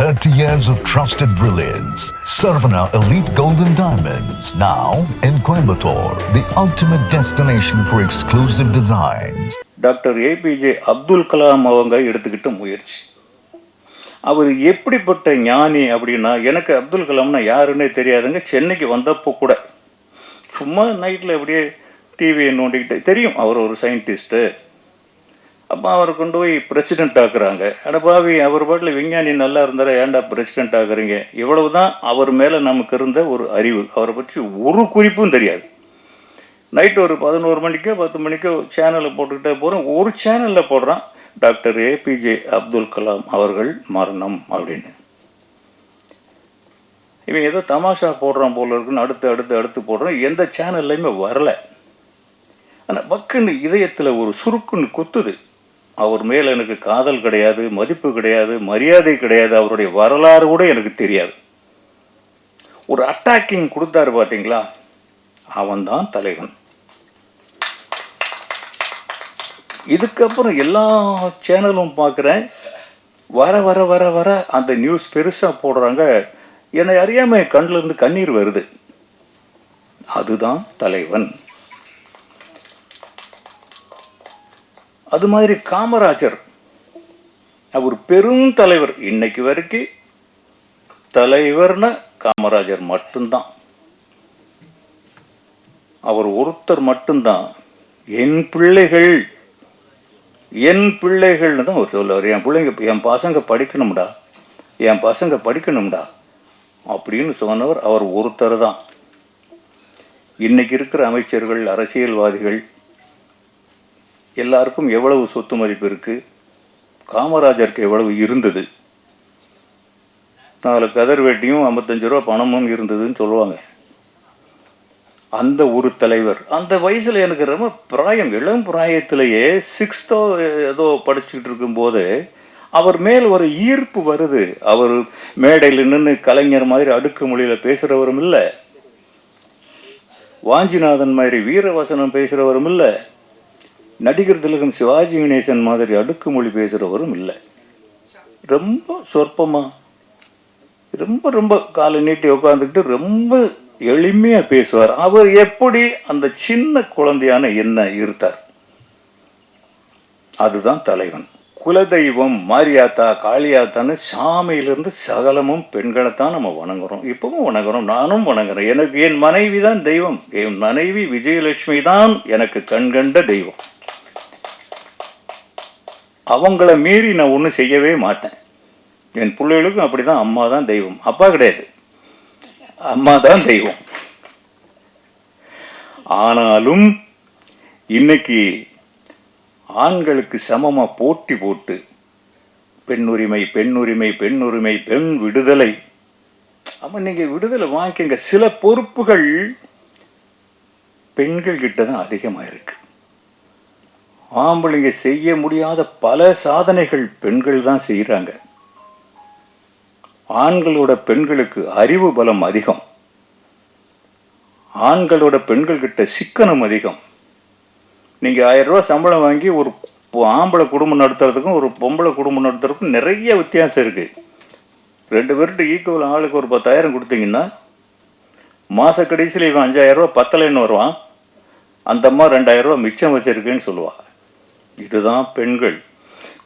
30 years of trusted brilliance. Sarvana Elite Golden Diamonds, now in Coimbatore, the ultimate destination for exclusive designs. Doctor APJ Abdul Kalam அவங்க எடுத்துக்கிட்ட முயற்சி. அவர் எப்படிப்பட்ட ஞானி அப்படின்னா, எனக்கு அப்துல் கலாம்னா யாருன்னே தெரியாதுங்க. சென்னைக்கு வந்தப்போ கூட சும்மா நைட்டில் எப்படியே டிவியை நோண்டிக்கிட்டு, தெரியும் அவர் ஒரு சயின்டிஸ்ட்டு. அப்போ அவரை கொண்டு போய் பிரசிடெண்ட் ஆக்குறாங்க. அடப்பாவி, அவர் பாட்டில் விஞ்ஞானி நல்லா இருந்தாரா, ஏன்டா பிரசிடெண்ட் ஆக்குறீங்க? இவ்வளவு தான் அவர் மேலே நமக்கு இருந்த ஒரு அறிவு. அவரை பற்றி ஒரு குறிப்பும் தெரியாது. நைட்டு ஒரு 11 மணிக்கோ 10 மணிக்கோ சேனலை போட்டுக்கிட்டே போகிறோம். ஒரு சேனலில் போடுறான், டாக்டர் ஏபிஜே அப்துல் கலாம் அவர்கள் மரணம் அப்படின்னு. இவன் ஏதோ தமாஷா போடுறான் போல இருக்குன்னு அடுத்து அடுத்து அடுத்து போடுறான். எந்த சேனல்லையுமே வரலை. ஆனால் பக்குன்னு இதயத்தில் ஒரு சுருக்குன்னு குத்துது. அவர் மேலே எனக்கு காதல் கிடையாது, மதிப்பு கிடையாது, மரியாதை கிடையாது, அவருடைய வரலாறு கூட எனக்கு தெரியாது. ஒரு அட்டாக்கிங் கொடுத்தாரு பார்த்தீங்களா, அவன்தான் தலைவன். இதுக்கப்புறம் எல்லா சேனலும் பார்க்குறேன், வர வர வர வர அந்த நியூஸ் பெருசாக போடுறாங்க. என்னை அறியாமல் கண்ணில் இருந்து கண்ணீர் வருது. அதுதான் தலைவன். அது மாதிரி காமராஜர், அவர் பெரும் தலைவர். இன்னைக்கு வரைக்கும் தலைவர்னா காமராஜர் மட்டும்தான். அவர் ஒருத்தர் மட்டும்தான். என் பிள்ளைகள், என் பிள்ளைகள்னு தான் அவர் சொல்லுவார். என் பிள்ளைங்க, என் பசங்க படிக்கணும்டா, என் பசங்க படிக்கணும்டா அப்படின்னு சொன்னவர் அவர் ஒருத்தர் தான். இன்னைக்கு இருக்கிற அமைச்சர்கள், அரசியல்வாதிகள் எல்லாருக்கும் எவ்வளவு சொத்து மதிப்பு இருக்குது, காமராஜருக்கு எவ்வளவு இருந்தது. 4 கதர் வேட்டியும் 55 ரூபா பணமும் இருந்ததுன்னு சொல்லுவாங்க. அந்த ஒரு தலைவர். அந்த வயசில் எனக்கு ரொம்ப பிராயம், இளம் பிராயத்திலேயே 6th ஏதோ படிச்சுக்கிட்டு இருக்கும்போது அவர் மேல் ஒரு ஈர்ப்பு வருது. அவர் மேடையில் நின்று கலைஞர் மாதிரி அடுக்கு மொழியில் பேசுகிறவரும் இல்லை, வாஞ்சிநாதன் மாதிரி வீரவசனம் பேசுகிறவரும் இல்லை, நடிகர் திலகம் சிவாஜி கணேசன் மாதிரி அடுக்குமொழி பேசுகிறவரும் இல்லை. ரொம்ப சொற்பமாக, ரொம்ப ரொம்ப காலை நீட்டி உட்காந்துக்கிட்டு ரொம்ப எளிமையாக பேசுவார். அவர் எப்படி அந்த சின்ன குழந்தையான என்ன இருத்தார். அதுதான் தலைவன். குலதெய்வம் மாரியாத்தா, காளியாத்தான்னு சாமியிலிருந்து சகலமும் பெண்களைத்தான் நம்ம வணங்குறோம். இப்பவும் வணங்குறோம், நானும் வணங்குறேன். எனக்கு என் மனைவி தான் தெய்வம். என் மனைவி விஜயலட்சுமி தான் எனக்கு கண்கண்ட தெய்வம். அவங்கள மீறி நான் ஒன்றும் செய்யவே மாட்டேன். என் பிள்ளைகளுக்கும் அப்படி தான். அம்மா தான் தெய்வம், அப்பா கிடையாது, அம்மா தான் தெய்வம். ஆனாலும் இன்னைக்கு ஆண்களுக்கு சமமாக போட்டி போட்டு பெண்ணுரிமை பெண்ணுரிமை பெண்ணுரிமை பெண் விடுதலை. அப்போ நீங்கள் விடுதலை வாங்கிக்கங்க. சில பொறுப்புகள் பெண்கள் கிட்ட தான் அதிகமாக இருக்கு. ஆம்பளைங்க செய்ய முடியாத பல சாதனைகள் பெண்கள் தான் செய்கிறாங்க. ஆண்களோட பெண்களுக்கு அறிவு பலம் அதிகம், ஆண்களோட பெண்கள் கிட்ட சிக்கனம் அதிகம். நீங்கள் 1000 ரூபா சம்பளம் வாங்கி ஒரு ஆம்பளை குடும்பம் நடத்துறதுக்கும் ஒரு பொம்பளை குடும்பம் நடத்துறதுக்கும் நிறைய வித்தியாசம் இருக்குது. 2 பேர்கிட்ட ஈக்குவல் ஆளுக்கு ஒரு 10,000 கொடுத்தீங்கன்னா மாத கடைசியில் இவன் 5,000 ரூபா பத்தலைன்னு வருவான், அந்த அம்மா 2,000 ரூபா மிச்சம் வச்சிருக்கேன்னு சொல்லுவாள். இதுதான் பெண்கள்.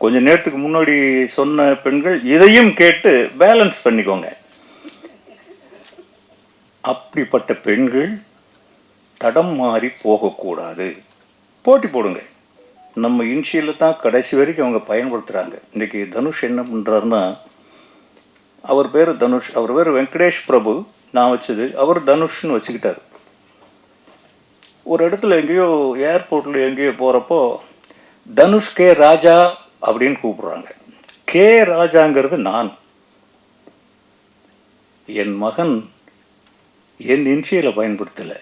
கொஞ்ச நேரத்துக்கு முன்னாடி சொன்ன பெண்கள் இதையும் கேட்டு பேலன்ஸ் பண்ணிக்கோங்க. அப்படிப்பட்ட பெண்கள் தடம் மாறி போகக்கூடாது. போட்டி போடுங்க. நம்ம இன்ஷியலில் தான் கடைசி வரைக்கும் அவங்க பயன்படுத்துகிறாங்க. இன்றைக்கி தனுஷ் என்ன பண்ணுறாருன்னா, அவர் பேர் தனுஷ், அவர் பேர் வெங்கடேஷ் பிரபு, நான் வச்சது அவர் தனுஷ்னு வச்சுக்கிட்டார். ஒரு இடத்துல எங்கேயோ ஏர்போர்ட்டில் எங்கேயோ போகிறப்போ தனுஷ் கே ராஜா அப்படின்னு கூப்பிடுறாங்க. கே ராஜாங்கிறது நான். என் மகன் என் இன்ஷியலை பயன்படுத்தலை,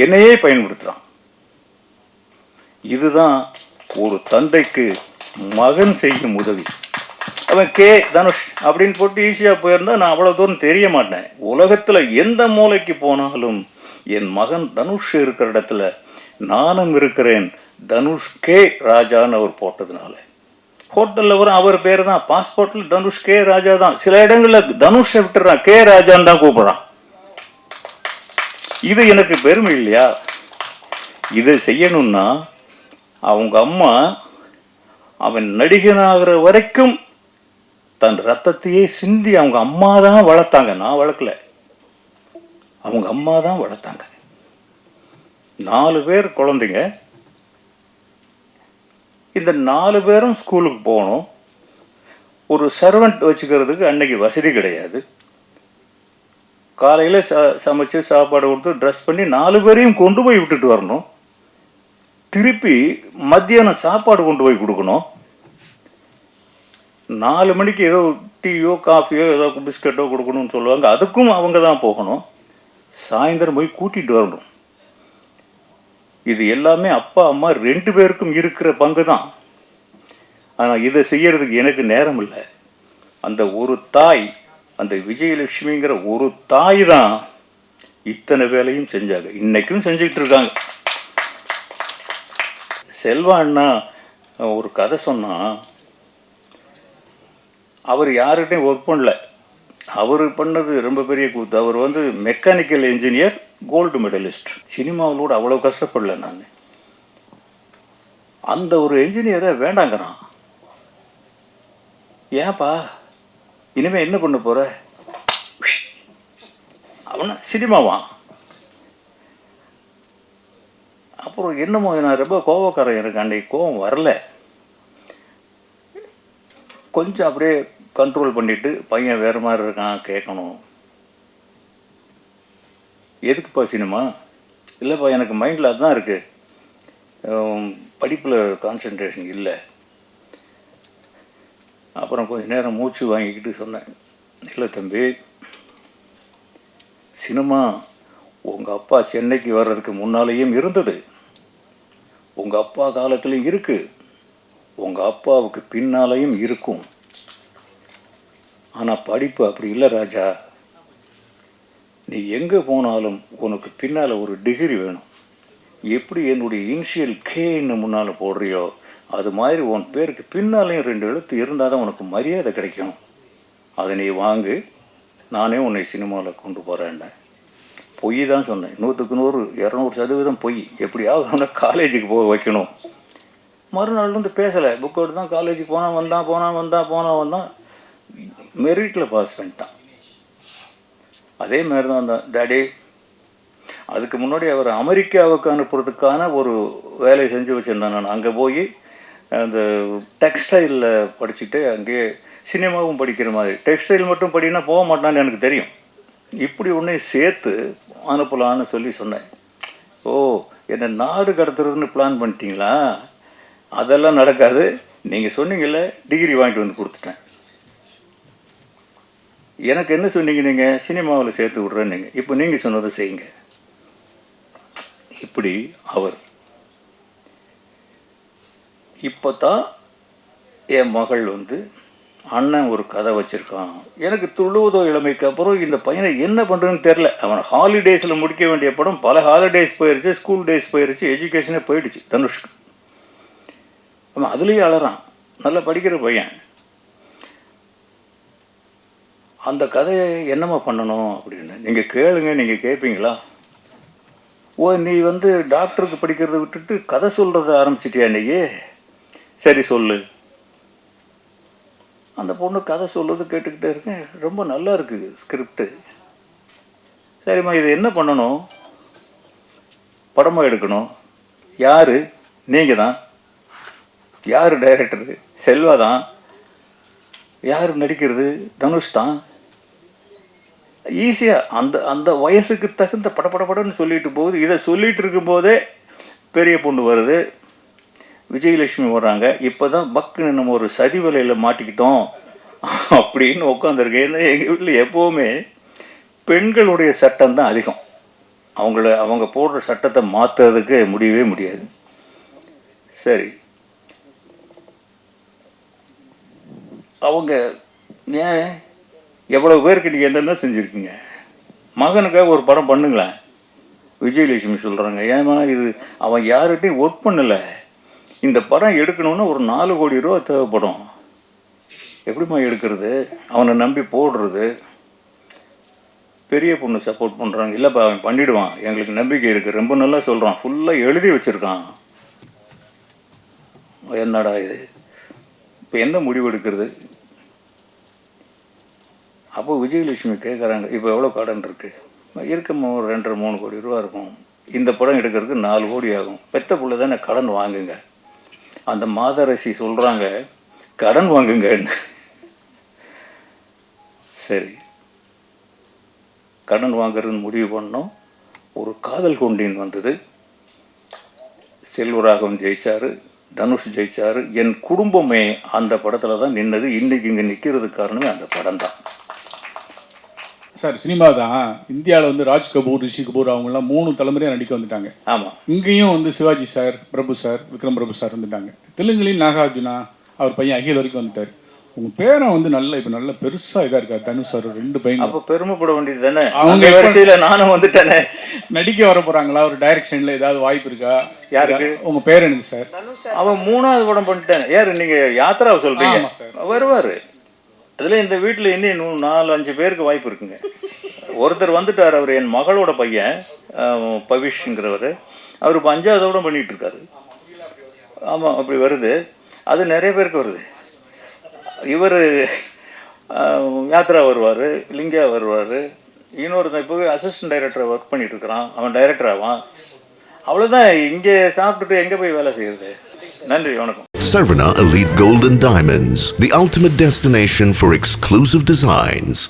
என்னையே பயன்படுத்துகிறான். இதுதான் ஒரு தந்தைக்கு மகன் செய்யும் உதவி. அவன் கே தனுஷ் அப்படின்னு போட்டு ஈஸியாக போயிருந்தா நான் அவ்வளோ தூரம் தெரிய மாட்டேன். உலகத்தில் எந்த மூலைக்கு போனாலும் என் மகன் தனுஷ் இருக்கிற இடத்துல நானும் இருக்கிறேன், தனுஷ் கே ராஜான்னு அவர் போட்டதுனால. ஹோட்டலில் வரும் அவர் பேர் தான், பாஸ்போர்ட்டில் தனுஷ் கே ராஜா தான். சில இடங்களில் தனுஷை விட்டுறான், கே ராஜான்னு தான் கூப்பிடுறான். இது எனக்கு பெருமை இல்லையா? இதை செய்யணும்னா அவங்க அம்மா அவன் நடிகனாகிற வரைக்கும் தன் ரத்தத்தையே சிந்தி அவங்க அம்மா தான் வளர்த்தாங்க. நான் வளர்க்கல, அவங்க அம்மா தான் வளர்த்தாங்க. 4 பேர் குழந்தைங்க. இந்த 4 பேரும் ஸ்கூலுக்கு போகணும். ஒரு சர்வெண்ட் வச்சுக்கிறதுக்கு அன்னைக்கு வசதி கிடையாது. காலையில் சமைச்சு சாப்பாடு கொடுத்து ட்ரெஸ் பண்ணி 4 பேரையும் கொண்டு போய் விட்டுட்டு வரணும். திருப்பி மத்தியானம் சாப்பாடு கொண்டு போய் கொடுக்கணும். 4 மணிக்கு ஏதோ டீயோ காஃபியோ ஏதோ பிஸ்கட்டோ கொடுக்கணும்னு சொல்லுவாங்க, அதுக்கும் அவங்க தான் போகணும். சாயந்தரம் போய் கூட்டிகிட்டு வரணும். இது எல்லாமே அப்பா அம்மா 2 பேருக்கும் இருக்கிற பங்கு தான். ஆனால் இதை செய்யறதுக்கு எனக்கு நேரம் இல்லை. அந்த ஒரு தாய், அந்த விஜயலட்சுமிங்கிற ஒரு தாய் தான் இத்தனை வேலையும் செஞ்சாங்க, இன்னைக்கும் செஞ்சுக்கிட்டு இருக்காங்க. செல்வா அண்ணா ஒரு கதை சொன்னா, அவர் யார்கிட்டையும் ஒர்க் பண்ணல. அவர் பண்ணது ரொம்ப பெரிய கூத்து. அவர் வந்து மெக்கானிக்கல் இன்ஜினியர், கோல்டு மெடலிஸ்ட். சினிமாவிலோட அவ்வளோ கஷ்டப்படல நான். அந்த ஒரு என்ஜினியரை வேண்டாங்கிறான். ஏன்பா இனிமே என்ன பண்ண போற? அவன சினிமாவா? அப்புறம் என்னமோ நான் ரொம்ப கோபக்காரன், எனக்கு அன்னைக்கு கோபம் வரல. கொஞ்சம் அப்படியே கண்ட்ரோல் பண்ணிட்டு, பையன் வேறு மாதிரி இருக்கான், கேட்கணும். எதுக்குப்பா சினிமா? இல்லைப்பா எனக்கு மைண்டில் அதுதான் இருக்குது, படிப்பில் கான்சன்ட்ரேஷன் இல்லை. அப்புறம் கொஞ்சம் நேரம் மூச்சு வாங்கிக்கிட்டு சொன்னேன், இல்லை தம்பி, சினிமா உங்கள் அப்பா சென்னைக்கு வர்றதுக்கு முன்னாலேயும் இருந்தது, உங்கள் அப்பா காலத்துலேயும் இருக்குது, உங்கள் அப்பாவுக்கு பின்னாலேயும் இருக்கும். ஆனால் படிப்பு அப்படி இல்லை ராஜா. நீ எங்கே போனாலும் உனக்கு பின்னால் ஒரு டிகிரி வேணும். எப்படி என்னுடைய இனிஷியல் கேன்னு முன்னால் போடுறியோ அது மாதிரி உன் பேருக்கு பின்னாலேயும் 2 எழுத்து இருந்தால் தான் உனக்கு மரியாதை கிடைக்கும். அதை நீ வாங்கு, நானே உன்னை சினிமாவில் கொண்டு போகிறேன்ன. பொய் தான் சொன்னேன், 100க்கு 100 200% பொய். எப்படியாவது அவனை காலேஜுக்கு போக வைக்கணும். மறுநாள்லேருந்து பேசலை, புக் அவுட் தான். காலேஜுக்கு வந்தான், மெரிட்டில் பாஸ் பண்ணிட்டான். அதே மாதிரி தான் அந்த டேடி. அதுக்கு முன்னாடி அவர் அமெரிக்காவுக்கு அனுப்புறதுக்கான ஒரு வேலையை செஞ்சு வச்சுருந்தேன் நான். அங்கே போய் அந்த டெக்ஸ்டைலில் படிச்சுட்டு அங்கேயே சினிமாவும் படிக்கிற மாதிரி. டெக்ஸ்டைல் மட்டும் படினா போக மாட்டான்னு எனக்கு தெரியும். இப்படி ஒன்றே சேர்த்து அனுப்பலான்னு சொல்லி சொன்னேன். ஓ, என்னை நாடு கடத்துறதுன்னு பிளான் பண்ணிட்டீங்களா? அதெல்லாம் நடக்காது. நீங்கள் சொன்னீங்கல்ல, டிகிரி வாங்கிட்டு வந்து கொடுத்துட்டேன். எனக்கு என்ன சொன்னீங்க? நீங்கள் சினிமாவில் சேர்த்து விட்றேன்னீங்க. இப்போ நீங்கள் சொன்னதை செய்யுங்க. இப்படி அவர். இப்போ தான் என் மகள் வந்து, அண்ணன் ஒரு கதை வச்சுருக்கான். எனக்கு துள்ளுவதோ இளமைக்கு அப்புறம் இந்த பையனை என்ன பண்ணுறதுன்னு தெரில. அவன் ஹாலிடேஸில் முடிக்க வேண்டிய படம் பல ஹாலிடேஸ் போயிடுச்சு, ஸ்கூல் டேஸ் போயிடுச்சு, எஜுகேஷனே போயிடுச்சு தனுஷ்க்கு. அவன் அதுலேயே அழறான். நல்லா படிக்கிற பையன். அந்த கதையை என்னம்மா பண்ணணும் அப்படின்னு. நீங்கள் கேளுங்க, நீங்கள் கேட்பீங்களா? ஓ, நீ வந்து டாக்டருக்கு படிக்கிறத விட்டுட்டு கதை சொல்கிறத ஆரம்பிச்சிட்டியா நீயே? சரி சொல்லு. அந்த பொண்ணு கதை சொல்கிறது கேட்டுக்கிட்டே இருக்கேன். ரொம்ப நல்லா இருக்குது ஸ்கிரிப்டு. சரிம்மா, இது என்ன பண்ணணும்? படமாக எடுக்கணும். யார்? நீங்கள் தான். யார் டைரக்டரு? செல்வா தான். யார் நடிக்கிறது? தனுஷ் தான். ஈஸியாக அந்த அந்த வயசுக்கு தகுந்த படப்படன்னு சொல்லிட்டு போகுது. இதை சொல்லிகிட்டு இருக்கும்போதே பெரிய பொண்ணு வருது, விஜயலட்சுமி வர்றாங்க. இப்போ தான் பக்குன்னு நம்ம ஒரு சதி வலையில் மாட்டிக்கிட்டோம் அப்படின்னு உட்காந்துருக்கேன். ஏன்னா எங்கள் வீட்டில் எப்போவுமே பெண்களுடைய சட்டம் தான் அதிகம். அவங்க போடுற சட்டத்தை மாற்றுறதுக்கு முடியவே முடியாது. சரி, அவங்க ஏன் எவ்வளோ பேருக்கு நீங்கள் என்னென்ன செஞ்சுருக்கீங்க? மகனுக்காக ஒரு படம் பண்ணுங்களேன். விஜயலட்சுமி சொல்கிறாங்க, ஏமா இது அவன் யார்கிட்டையும் ஒர்க் பண்ணலை, இந்த படம் எடுக்கணும்னா ஒரு 4 கோடி ரூபா தேவைப்படும். எப்படிம்மா எடுக்கிறது, அவனை நம்பி போடுறது? பெரிய பொண்ணு சப்போர்ட் பண்ணுறாங்க. இல்லைப்பா அவன் பண்ணிவிடுவான், எங்களுக்கு நம்பிக்கை இருக்குது, ரொம்ப நல்லா சொல்கிறான், ஃபுல்லாக எழுதி வச்சுருக்கான். என்னடா இது, இப்போ என்ன முடிவு எடுக்கிறது? அப்போ விஜயலட்சுமி கேட்குறாங்க, இப்போ எவ்வளோ கடன் இருக்குது? இருக்கம்மா ஒரு 2.5-3 கோடி ரூபா இருக்கும். இந்த படம் எடுக்கிறதுக்கு 4 கோடி ஆகும். பெத்த பிள்ளை தானே, கடன் வாங்குங்க. அந்த மாதரசி சொல்கிறாங்க கடன் வாங்குங்கன்னு. சரி, கடன் வாங்குறதுன்னு முடிவு பண்ணோம். ஒரு காதல் கொண்டேன் வந்தது. செல்வராகவன் ஜெயிச்சார், தனுஷ் ஜெயிச்சார். என் குடும்பமே அந்த படத்தில் தான் நின்னது. இன்றைக்கி இங்கே நிற்கிறதுக்கு காரணமே அந்த படம் தான். சார் சினிமா தான் இந்தியாவில் வந்து ராஜ் கபூர், ரிஷி கபூர் அவங்கெல்லாம் 3 தலைமுறையாக நடிக்க வந்துட்டாங்க. ஆமாம், இங்கேயும் வந்து சிவாஜி சார், பிரபு சார், விக்ரம் பிரபு சார் வந்துட்டாங்க. தெலுங்குலையும் நாகார்ஜுனா, அவர் பையன் அகில் வரைக்கும் வந்துட்டார். உங்கள் பேரை வந்து நல்ல இப்போ நல்ல பெருசாக இதாக இருக்கா தனுஷ் சார் 2 பையன். அப்போ பெருமைப்பட வேண்டியது தானே. அவங்க வரிசையில் நானும் வந்துட்டேனே. நடிக்க வர போகிறாங்களா? ஒரு டைரக்ஷனில் ஏதாவது வாய்ப்பு இருக்கா? யாருக்கு? உங்கள் பேர் எனக்கு சார். அவன் 3வது படம் பண்ணிட்டேன். யார் நீங்கள்? யாத்ராவை சொல்கிறீங்க? ஆமாம் சார். வருவார். அதில் இந்த வீட்டில் இன்னும் 4-5 பேருக்கு வாய்ப்பு இருக்குங்க. ஒருத்தர் வந்துட்டார், அவர் என் மகளோட பையன் பவிஷ்ங்கிறவர். அவர் இப்போ 5வது படம் பண்ணிகிட்டு இருக்காரு. ஆமாம், அப்படி வருது. அது நிறைய பேருக்கு வருது. இவர் யாத்ரா வருவார், லிங்கா வருவார். இன்னொருத்தன் இப்போவே அசிஸ்டன்ட் டைரக்டரை ஒர்க் பண்ணிகிட்டு இருக்கிறான், அவன் டைரக்டர் ஆவான். அவ்வளோதான். இங்கே சாப்பிட்டுட்டு எங்கே போய் வேலை செய்கிறது? நன்றி, வணக்கம். Sarvana Elite Gold and Diamonds, the ultimate destination for exclusive designs.